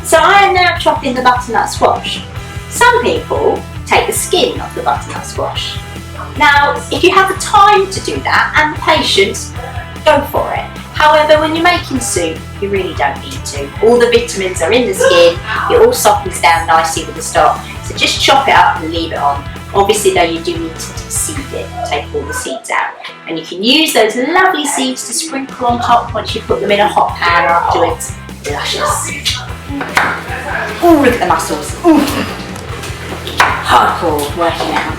So I am now chopping the butternut squash. Some people take the skin off the butternut squash. Now, if you have the time to do that and the patience, go for it. However, when you're making soup, you really don't need to. All the vitamins are in the skin, it all softens down nicely with the stock. So just chop it up and leave it on. Obviously though, you do need to seed it, take all the seeds out. And you can use those lovely seeds to sprinkle on top once you put them in a hot pan afterwards. Luscious. Oh, look at the muscles. Ooh. Hardcore working out.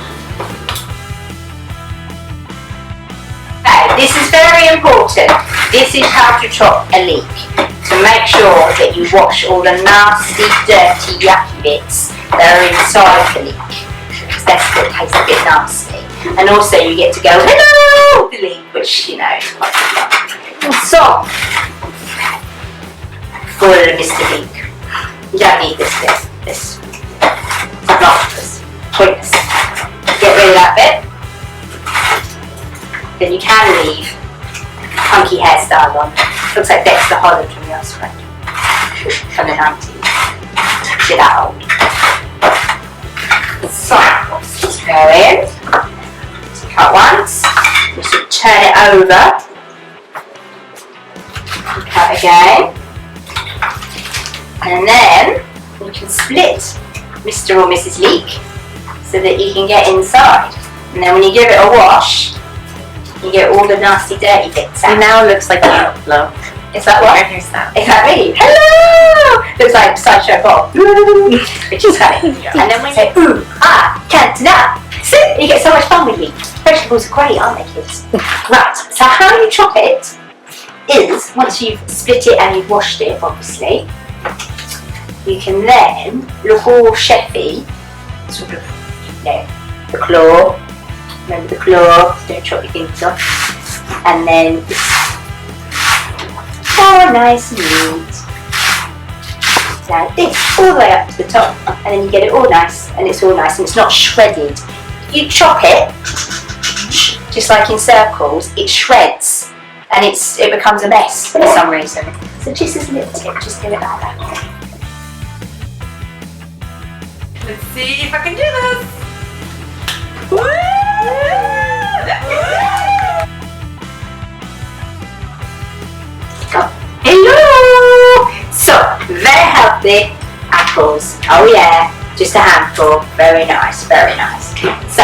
Okay, this is very important. This is how to chop a leek. So make sure that you wash all the nasty, dirty, yucky bits that are inside the leek. Because that's what tastes a bit nasty. And also you get to go, hello, the leek, which, you know, is quite good. So, full of Mr. Leek. You don't need this bit. This is obnoxious. Pointless. Get rid of that bit. Then you can leave funky hairstyle on. Looks like Dexter Holland from the Osprey. From the 90s. Get that old. So, just go in. Just cut once. You should turn it over. And cut again. And then you can split Mr. or Mrs. Leek so that you can get inside. And then when you give it a wash, you get all the nasty dirty bits out. It now looks like a flow. Is that what? Here's that. Is that me? Hello! Looks like Sideshow Bob. Which is funny. And then when you say, ooh, ah, cantina. So you get so much fun with leek. Vegetables are great, aren't they, kids? Right, so how you chop it is, once you've split it and you've washed it, obviously, you can then look all chefy, sort of, you know, the claw. Remember the claw, don't chop your fingers off. And then oh, nice and neat. Like this, all the way up to the top. And then you get it all nice, and it's all nice, and it's not shredded. You chop it, just like in circles, it shreds, and it becomes a mess for some reason. So just as a little tip, just do it like that. Let's see if I can do this. Hello! So, very healthy apples. Oh yeah, just a handful. Very nice, very nice. So,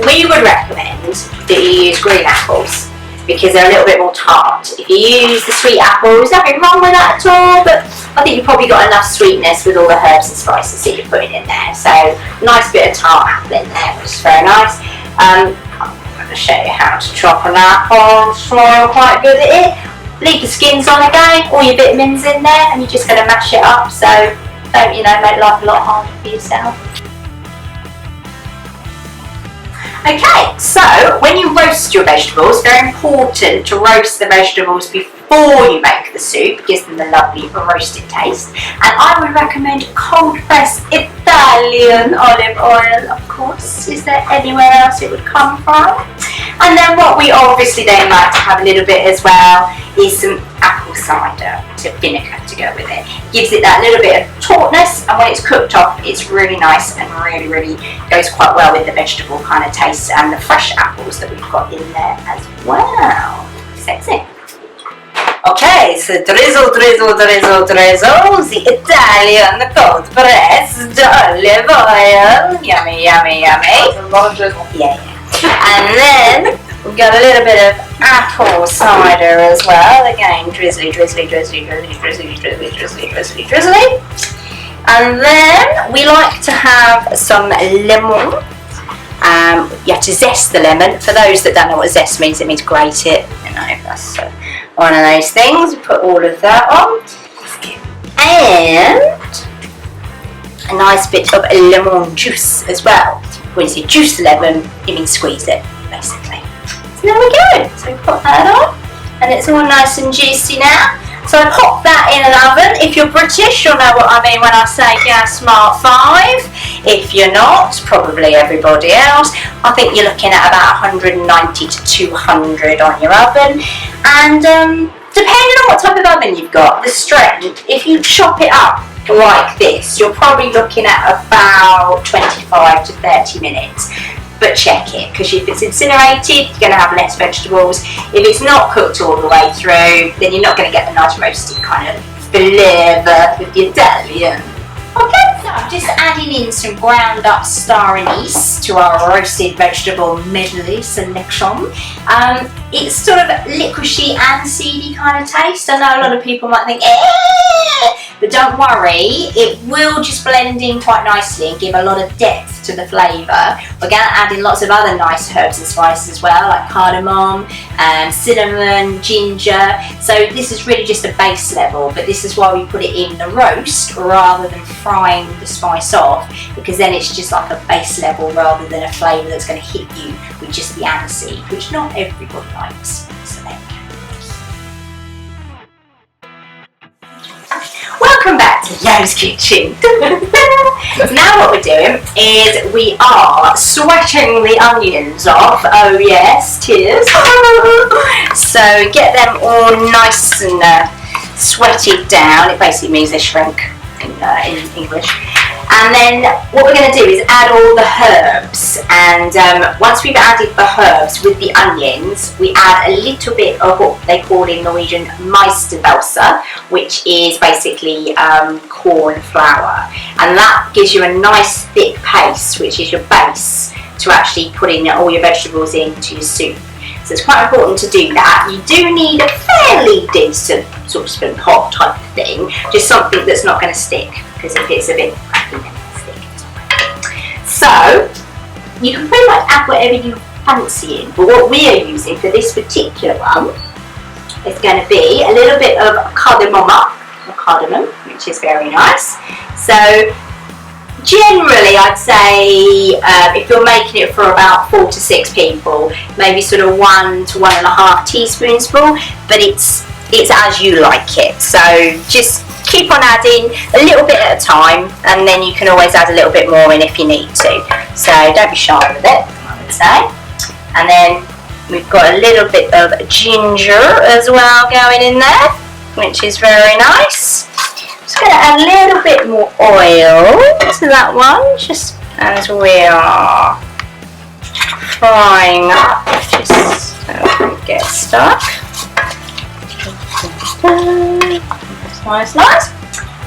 we would recommend that you use green apples because they're a little bit more tart. If you use the sweet apples, there's nothing wrong with that at all, but I think you've probably got enough sweetness with all the herbs and spices that you're putting in there. So, nice bit of tart apple in there, which is very nice. I'm going to show you how to chop an apple. I'm quite good at it. Leave the skins on again, all your vitamins in there, and you're just going to mash it up, so don't, you know, make life a lot harder for yourself. Okay, so when you roast your vegetables, it's very important to roast the vegetables before you make the soup. It gives them the lovely roasted taste. And I would recommend cold pressed Italian olive oil, of course. Is there anywhere else it would come from? And then what we obviously then like to have a little bit as well is some apple cider vinegar to go with it. Gives it that little bit of tautness, and when it's cooked off, it's really nice and really goes quite well with the vegetable kind of taste and the fresh apples that we've got in there as well. Sexy. Okay, so drizzle, the Italian cold pressed olive oil. Yummy. A lot of drizzle. Yeah. And then we've got a little bit of apple cider as well. Again, drizzly. And then we like to have some lemon. You have to zest the lemon. For those that don't know what zest means, it means grate it. You know, that's one of those things. We put all of that on. And a nice bit of lemon juice as well. When you say juice the lemon, it means squeeze it, basically. So there we go. So we put that on, and it's all nice and juicy now. So I pop that in an oven. If you're British, you'll know what I mean when I say gas smart 5. If you're not, probably everybody else, I think you're looking at about 190 to 200 on your oven. And depending on what type of oven you've got, the strength, if you chop it up like this, you're probably looking at about 25 to 30 minutes. But check it, because if it's incinerated, you're going to have less vegetables. If it's not cooked all the way through, then you're not going to get the nice roasted kind of flavour with the Italian. Okay, so I'm just adding in some ground up star anise to our roasted vegetable medley selection. It's sort of licoricey and seedy kind of taste. I know a lot of people might think, but don't worry, it will just blend in quite nicely and give a lot of depth to the flavour. We're going to add in lots of other nice herbs and spices as well, like cardamom, cinnamon, ginger. So this is really just a base level, but this is why we put it in the roast rather than frying the spice off, because then it's just like a base level rather than a flavour that's going to hit you with just the aniseed, which not everybody likes. So there we go. Welcome back to Yo's Kitchen. Now what we're doing is we are sweating the onions off. Oh yes, tears. So get them all nice and sweated down. It basically means they shrink in English. And then what we're going to do is add all the herbs, and once we've added the herbs with the onions, we add a little bit of what they call in Norwegian meistevelse, which is basically corn flour, and that gives you a nice thick paste, which is your base to actually putting all your vegetables into your soup. So it's quite important to do that. You do need a fairly decent saucepan pot type of thing, just something that's not going to stick, because if it's a bit cracky then it'll stick. So you can pretty much add whatever you fancy in, but what we are using for this particular one is going to be a little bit of cardamom, which is very nice. So generally, I'd say if you're making it for about 4 to 6 people, maybe sort of 1 to 1.5 teaspoons full, but it's as you like it. So just keep on adding a little bit at a time, and then you can always add a little bit more in if you need to. So don't be shy with it, I would say. And then we've got a little bit of ginger as well going in there, which is very nice. Just going to add a little bit more oil to that one, just as we are frying up, just so we don't get stuck. Nice.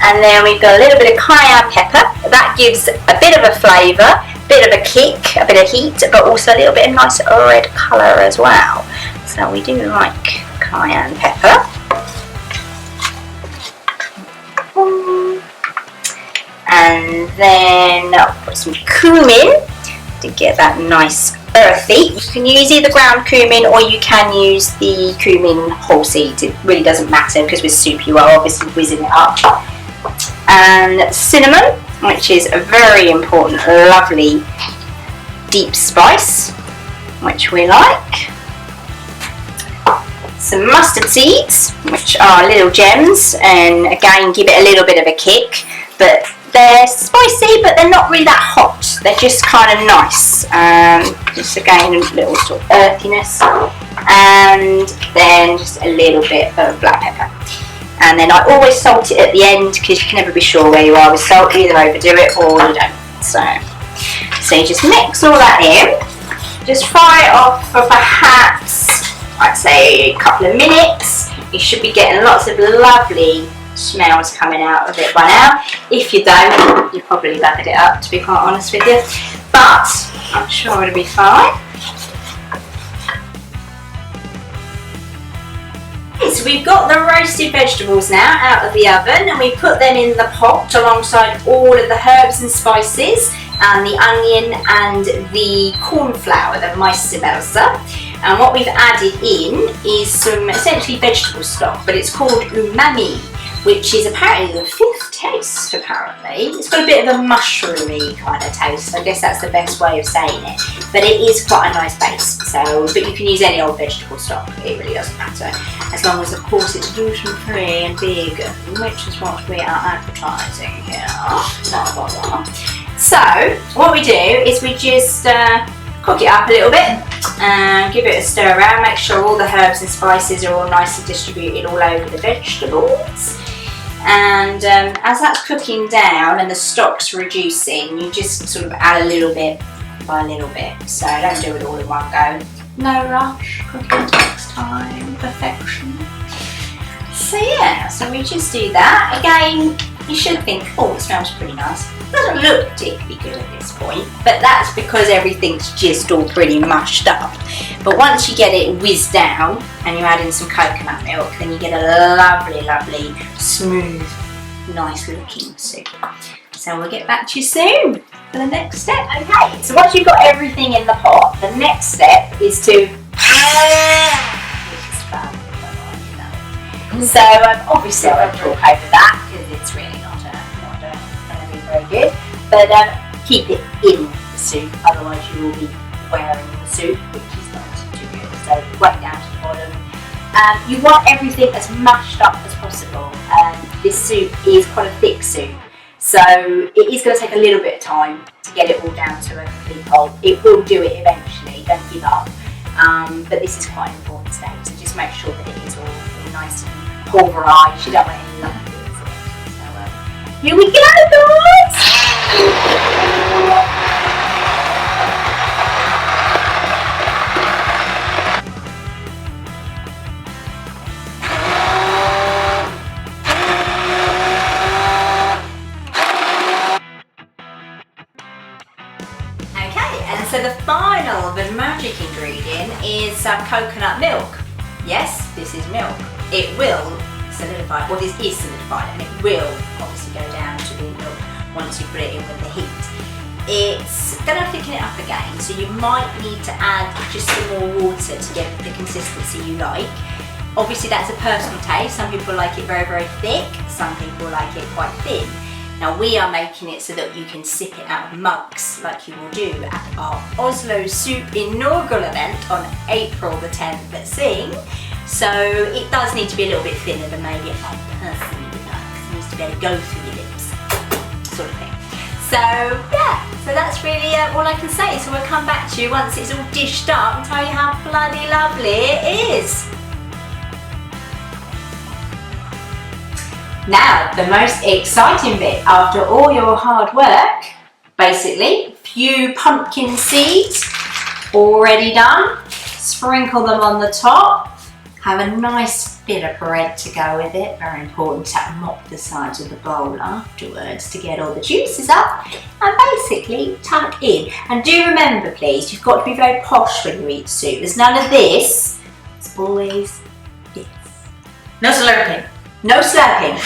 And then we've got a little bit of cayenne pepper. That gives a bit of a flavour, a bit of a kick, a bit of heat, but also a little bit of nice red colour as well. So we do like cayenne pepper. And then I'll put some cumin to get that nice earthy. You can use either ground cumin or you can use the cumin whole seeds. It really doesn't matter, because with soup you are obviously whizzing it up. And cinnamon, which is a very important, lovely deep spice, which we like. Some mustard seeds, which are little gems, and again give it a little bit of a kick, but they're spicy, but they're not really that hot. They're just kind of nice. Just again a little sort of earthiness, and then just a little bit of black pepper. And then I always salt it at the end, because you can never be sure where you are with salt. You either overdo it or you don't. So you just mix all that in. Just fry it off for perhaps, I'd say, a couple of minutes. You should be getting lots of lovely smells coming out of it by now. If you don't, you probably buggered it up, to be quite honest with you, but I'm sure it'll be fine. So we've got the roasted vegetables now out of the oven, and we put them in the pot alongside all of the herbs and spices and the onion and the corn flour, the meistevelse. And what we've added in is some essentially vegetable stock, but it's called umami, which is apparently the 5th taste, apparently. It's got a bit of a mushroomy kind of taste, so I guess that's the best way of saying it. But it is quite a nice base, but you can use any old vegetable stock, it really doesn't matter. As long as, of course, it's gluten-free and vegan, which is what we are advertising here. Blah, blah, blah. So, what we do is we just cook it up a little bit and give it a stir around, make sure all the herbs and spices are all nice and distributed all over the vegetables. And as that's cooking down and the stock's reducing, you just sort of add a little bit by a little bit. So don't do it all in one go. No rush, cooking takes time, perfection. So yeah, so we just do that. Again, you should think, oh, it smells pretty nice. It doesn't look particularly good at this point, but that's because everything's just all pretty mushed up. But once you get it whizzed down and you add in some coconut milk, then you get a lovely, lovely, smooth, nice looking soup. So we'll get back to you soon for the next step. Okay, so once you've got everything in the pot, the next step is to so obviously I won't talk over that because it's really not going to be very good. But keep it in the soup, otherwise you will be wearing the soup, which is not too good. So right down to the bottom. You want everything as mushed up as possible. This soup is quite a thick soup, so it is going to take a little bit of time to get it all down to a complete pulp. It will do it eventually, don't give up. But this is quite an important stage, so just make sure that it is all nice and pulverised. You don't want any lumps in it. So here we go, guys! Okay, and so the final, the magic ingredient is some coconut milk. Yes, this is milk. It will solidify, well, this is solidified, and it will obviously go down to the milk once you put it in with the heat. It's going to thicken it up again, so you might need to add just some more water to get the consistency you like. Obviously that's a personal taste. Some people like it very, very thick, some people like it quite thin. Now we are making it so that you can sip it out of mugs like you will do at our Oslo Soup inaugural event on April the 10th at SYNG. So it does need to be a little bit thinner than maybe I personally would like, because it needs to be able to go through your lips, sort of thing. So yeah, so that's really all I can say. So we'll come back to you once it's all dished up and tell you how bloody lovely it is. Now, the most exciting bit after all your hard work, basically, a few pumpkin seeds already done, sprinkle them on the top. Have a nice bit of bread to go with it, very important to mop the sides of the bowl afterwards to get all the juices up, and basically tuck in. And do remember please, you've got to be very posh when you eat soup. There's none of this, it's always this. No slurping. No slurping.